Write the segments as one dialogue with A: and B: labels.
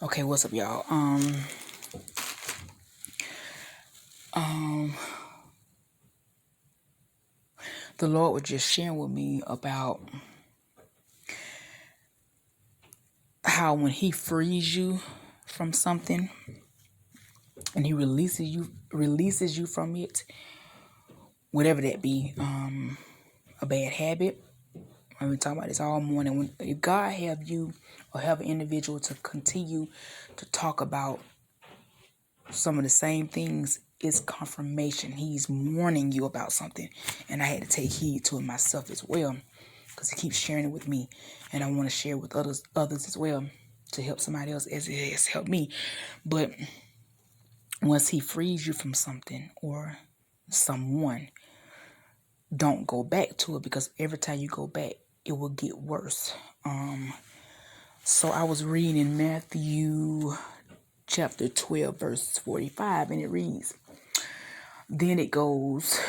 A: Okay, what's up, y'all? Um, the Lord was just sharing with me about how when He frees you from something and He releases you from it, whatever that be, a bad habit. I've been talking about this all morning. When if God have you or have an individual to continue to talk about some of the same things, it's confirmation. He's warning you about something, and I had to take heed to it myself as well, because he keeps sharing it with me, and I want to share with others as well to help somebody else as it has helped me. But once he frees you from something or someone, don't go back to it, because every time you go back, it will get worse. So I was reading in Matthew chapter 12, verse 45, and it reads, "Then it goes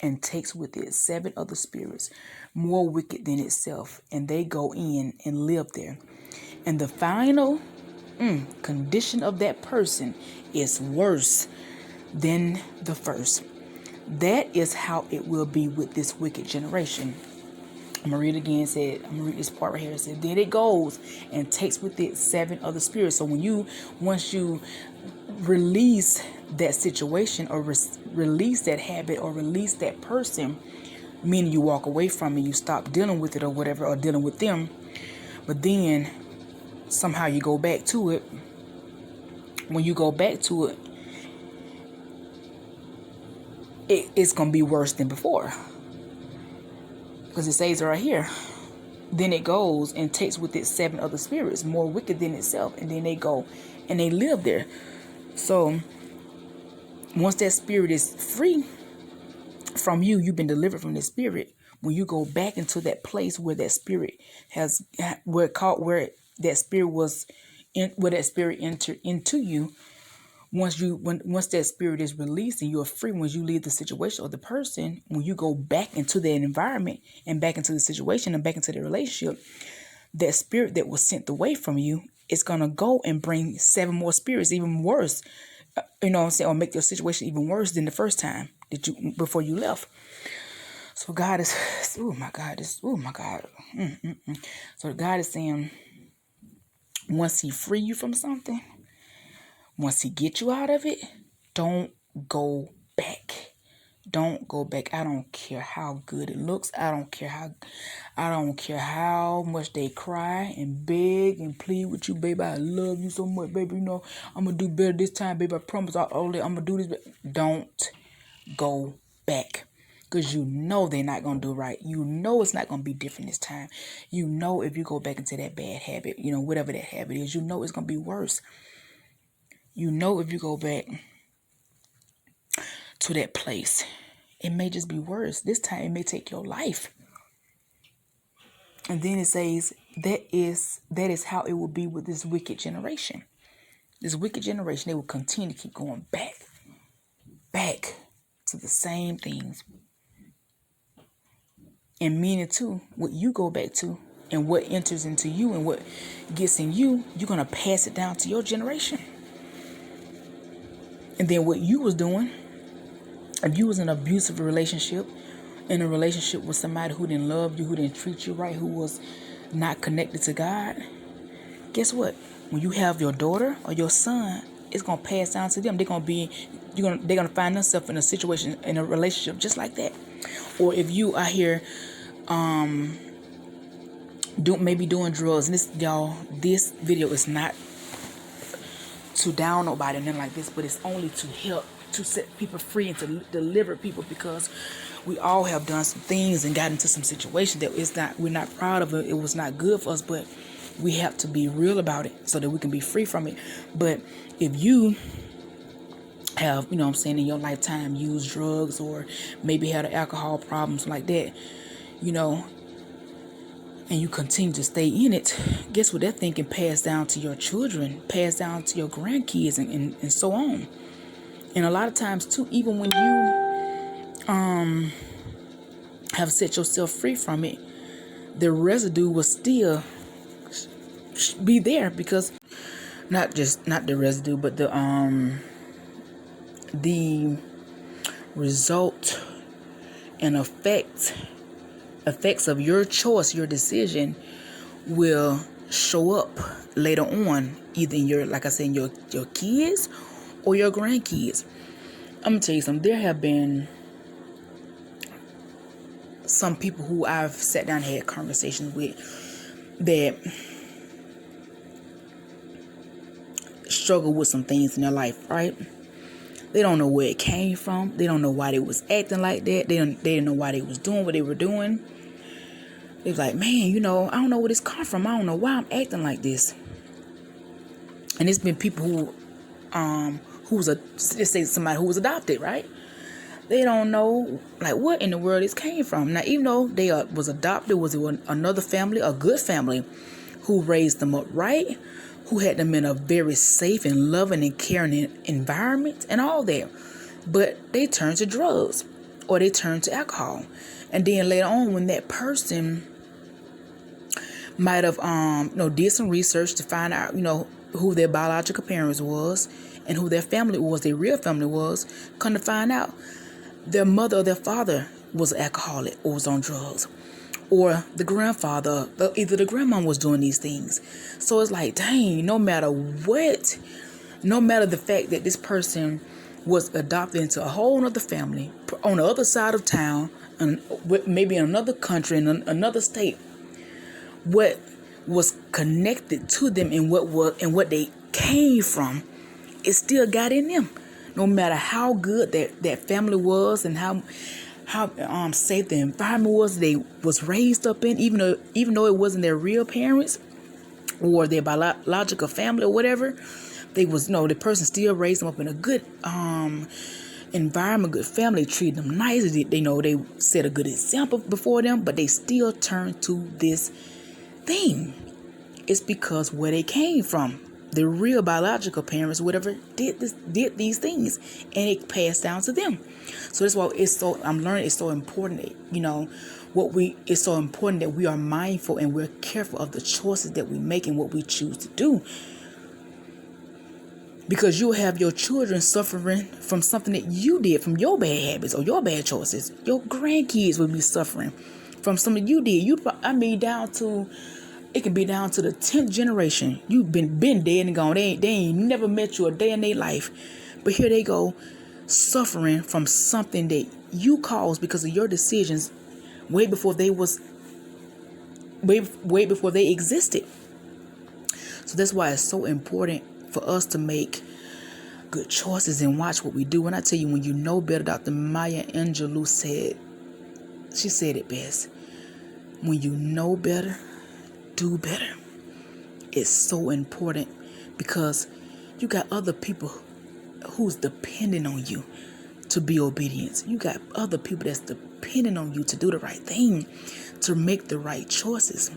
A: and takes with it 7 other spirits, more wicked than itself, and they go in and live there. And the final condition of that person is worse than the first. That is how it will be with this wicked generation." I'm going to read it again. I'm going to read this part right here. It said, "Then it goes and takes with it 7 other spirits." So once you release that situation or release that habit or release that person, meaning you walk away from it, you stop dealing with it or whatever, or dealing with them, but then somehow you go back to it. When you go back to it, it's going to be worse than before, because it says right here, "Then it goes and takes with it 7 other spirits, more wicked than itself, and then they go and they live there." So once that spirit is free from you, you've been delivered from the spirit. When you go back into that place where that spirit that spirit was in, where that spirit entered into you, once that spirit is released and you're free, once you leave the situation or the person, when you go back into that environment and back into the situation and back into the relationship, that spirit that was sent away from you is going to go and bring 7 more spirits, even worse, you know what I'm saying, or make your situation even worse than the first time before you left. So God is, oh my God, So God is saying, once he free you from something, once he get you out of it, don't go back. Don't go back. I don't care how good it looks. I don't care how much they cry and beg and plead with you, baby. I love you so much, baby. You know, I'm gonna do better this time, baby. I promise. I'm gonna do this. Don't go back, because you know they're not gonna do right. You know it's not gonna be different this time. You know if you go back into that bad habit, you know, whatever that habit is, you know it's gonna be worse. You know if you go back to that place, it may just be worse. This time it may take your life. And then it says that is how it will be with this wicked generation. This wicked generation, they will continue to keep going back to the same things. And meaning too, what you go back to and what enters into you and what gets in you, you're going to pass it down to your generation. And then what you was doing, if you was in an abusive relationship, in a relationship with somebody who didn't love you, who didn't treat you right, who was not connected to God, guess what? When you have your daughter or your son, it's gonna pass down to them. They're gonna find themselves in a situation, in a relationship just like that. Or if you are here, doing drugs, and this video is not to down nobody or nothing like this, but it's only to help to set people free and to deliver people, because we all have done some things and got into some situations that we're not proud of. It was not good for us, but we have to be real about it so that we can be free from it. But if you have, you know what I'm saying, in your lifetime used drugs or maybe had an alcohol problems like that, you know, and you continue to stay in it, guess what? That thing can pass down to your children, pass down to your grandkids, and so on. And a lot of times too, even when you have set yourself free from it, the residue will still be there, because not the residue, but the result and effects of your choice, your decision, will show up later on, either in your, like I said, in your kids or your grandkids. I'm gonna tell you something. There have been some people who I've sat down and had conversations with that struggle with some things in their life, right? They don't know where it came from. They don't know why they was acting like that. They didn't know why they was doing what they were doing. They was like, man, I don't know where this come from. I don't know why I'm acting like this. And it's been people let's say somebody who was adopted, right? They don't know, like, what in the world this came from. Now, even though they was adopted, was it another family, a good family, who raised them up right, who had them in a very safe and loving and caring environment and all that. But they turned to drugs or they turned to alcohol. And then later on, when that person might have did some research to find out, who their biological parents was and who their family was, their real family was, come to find out their mother or their father was an alcoholic or was on drugs. Or the grandfather, either the grandma was doing these things. So it's like, dang, no matter the fact that this person was adopted into a whole other family on the other side of town, and maybe in another country, in another state, what was connected to them and what they came from, it still got in them. No matter how good that family was and how safe the environment was they was raised up in, even though it wasn't their real parents or their biological family or whatever, the person still raised them up in a good environment, good family, treated them nice. They set a good example before them, but they still turned to this thing. It's because where they came from, the real biological parents, whatever, did these things, and it passed down to them. So that's why I'm learning it's so important that, it's so important that we are mindful and we're careful of the choices that we make and what we choose to do. Because you'll have your children suffering from something that you did, from your bad habits or your bad choices. Your grandkids will be suffering from something you did. It can be down to the 10th generation. You've been dead and gone. They ain't never met you a day in their life. But here they go, suffering from something that you caused because of your decisions way before they existed. So that's why it's so important for us to make good choices and watch what we do. And I tell you, when you know better, Dr. Maya Angelou said it best. When you know better, do better. It's so important because you got other people who's depending on you to be obedient. You got other people that's depending on you to do the right thing, to make the right choices.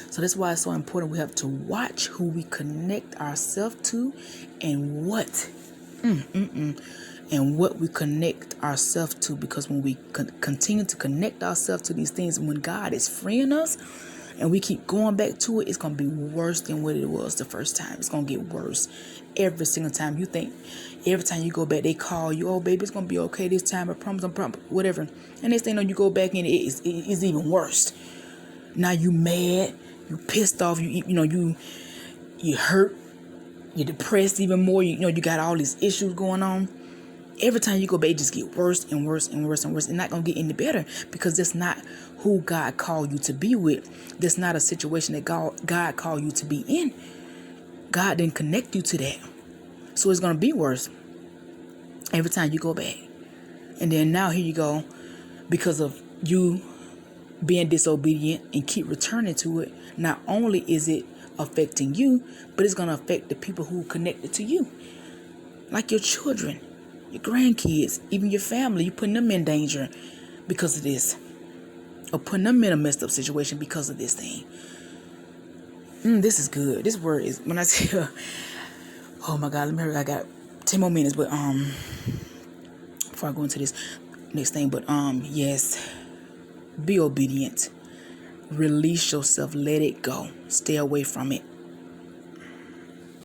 A: So that's why it's so important. We have to watch who we connect ourselves to and what we connect ourselves to, because when we continue to connect ourselves to these things, when God is freeing us and we keep going back to it, it's going to be worse than what it was the first time. It's going to get worse every single time. You think every time you go back, they call you, oh, baby, it's going to be okay this time, I promise, whatever. And next thing you know, you go back and it's even worse. Now you mad, you pissed off, you hurt, you're depressed even more. You got all these issues going on. Every time you go back, it just get worse and worse and worse and worse. It's not going to get any better because that's not who God called you to be with. That's not a situation that God called you to be in. God didn't connect you to that. So it's going to be worse every time you go back. And then now here you go, because of you being disobedient and keep returning to it, not only is it affecting you, but it's going to affect the people who are connected to you. Like your children, your grandkids, even your family. You're putting them in danger because of this, or putting them in a messed up situation because of this thing. This is good. This word is, when I say, oh my God, let me hurry. I got 10 more minutes, but before I go into this next thing, but yes, be obedient. Release yourself. Let it go. Stay away from it.